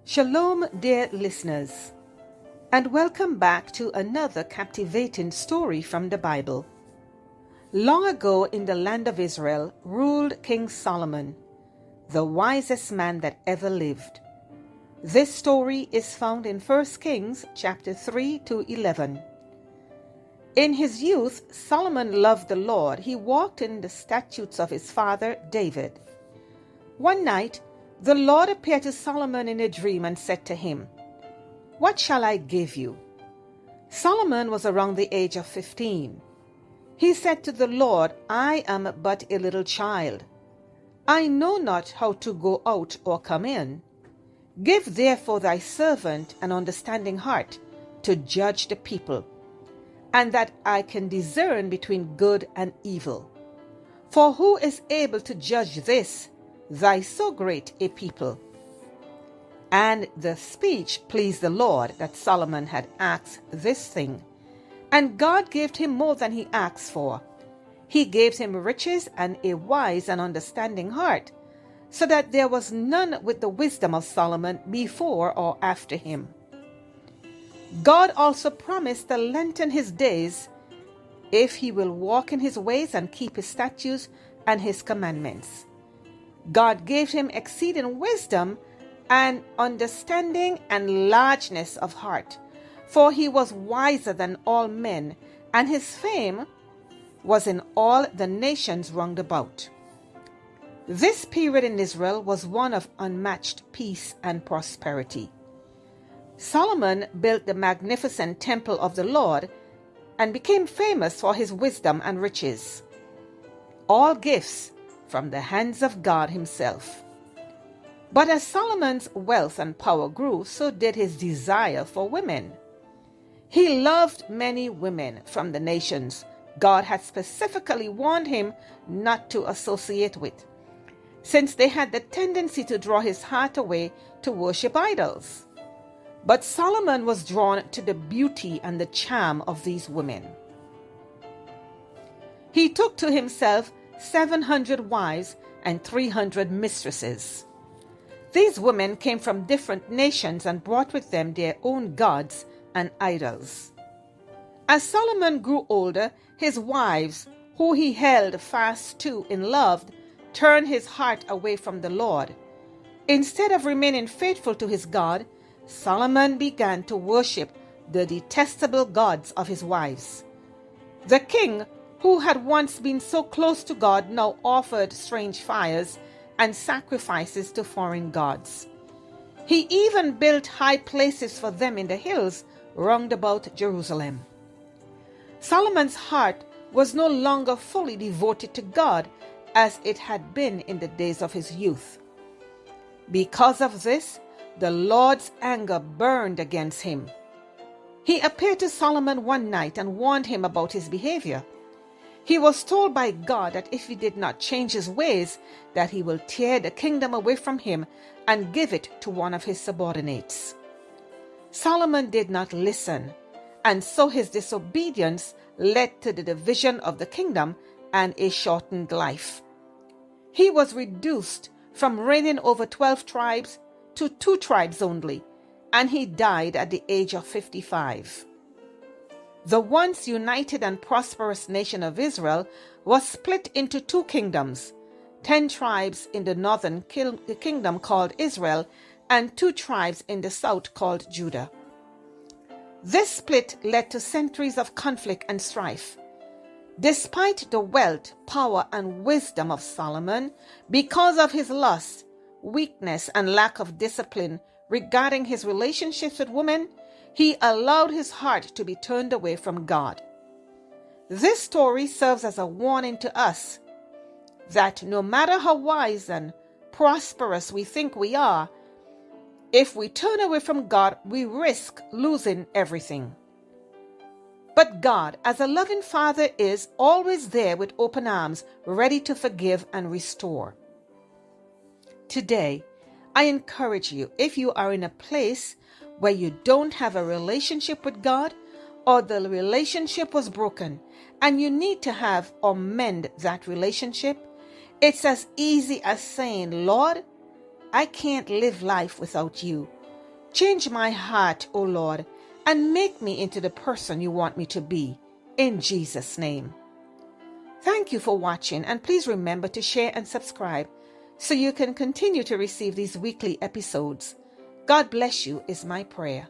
Shalom, dear listeners, and welcome back to another captivating story from the Bible. Long ago in the land of Israel ruled King Solomon, the wisest man that ever lived. This story is found in 1 Kings chapter 3 to 11. In his youth, Solomon loved the Lord. He walked in the statutes of his father David. One night, the Lord appeared to Solomon in a dream and said to him, "What shall I give you?" Solomon was around the age of 15. He said to the Lord, "I am but a little child. I know not how to go out or come in. Give therefore thy servant an understanding heart to judge the people, and that I can discern between good and evil. For who is able to judge this, thy so great a people?" And the speech pleased the Lord that Solomon had asked this thing, and God gave him more than he asked for. He gave him riches and a wise and understanding heart, so that there was none with the wisdom of Solomon before or after him. God also promised to lengthen his days if he will walk in his ways and keep his statutes and his commandments. God gave him exceeding wisdom and understanding and largeness of heart, for he was wiser than all men, and his fame was in all the nations round about. This period in Israel was one of unmatched peace and prosperity. Solomon built the magnificent temple of the Lord and became famous for his wisdom and riches, all gifts from the hands of God himself. But as Solomon's wealth and power grew, so did his desire for women. He loved many women from the nations God had specifically warned him not to associate with, since they had the tendency to draw his heart away to worship idols. But Solomon was drawn to the beauty and the charm of these women. He took to himself 700 wives and 300 mistresses. These women came from different nations and brought with them their own gods and idols. As Solomon grew older, his wives, who he held fast to and loved, turned his heart away from the Lord. Instead of remaining faithful to his God, Solomon began to worship the detestable gods of his wives. The king, who had once been so close to God, now offered strange fires and sacrifices to foreign gods. He even built high places for them in the hills round about Jerusalem. Solomon's heart was no longer fully devoted to God as it had been in the days of his youth. Because of this, the Lord's anger burned against him. He appeared to Solomon one night and warned him about his behavior. He was told by God that if he did not change his ways, that he will tear the kingdom away from him and give it to one of his subordinates. Solomon did not listen, and so his disobedience led to the division of the kingdom and a shortened life. He was reduced from reigning over 12 tribes to 2 tribes only, and he died at the age of 55. The once united and prosperous nation of Israel was split into 2 kingdoms, 10 tribes in the northern kingdom called Israel, and 2 tribes in the south called Judah. This split led to centuries of conflict and strife. Despite the wealth, power, and wisdom of Solomon, because of his lust, weakness, and lack of discipline regarding his relationships with women, he allowed his heart to be turned away from God. This story serves as a warning to us that no matter how wise and prosperous we think we are, if we turn away from God, we risk losing everything. But God, as a loving Father, is always there with open arms, ready to forgive and restore. Today, I encourage you, if you are in a place where you don't have a relationship with God, or the relationship was broken and you need to have or mend that relationship, it's as easy as saying, "Lord, I can't live life without you. Change my heart, O Lord, and make me into the person you want me to be, in Jesus' name. Thank you for watching, and please remember to share and subscribe so you can continue to receive these weekly episodes. God bless you is my prayer.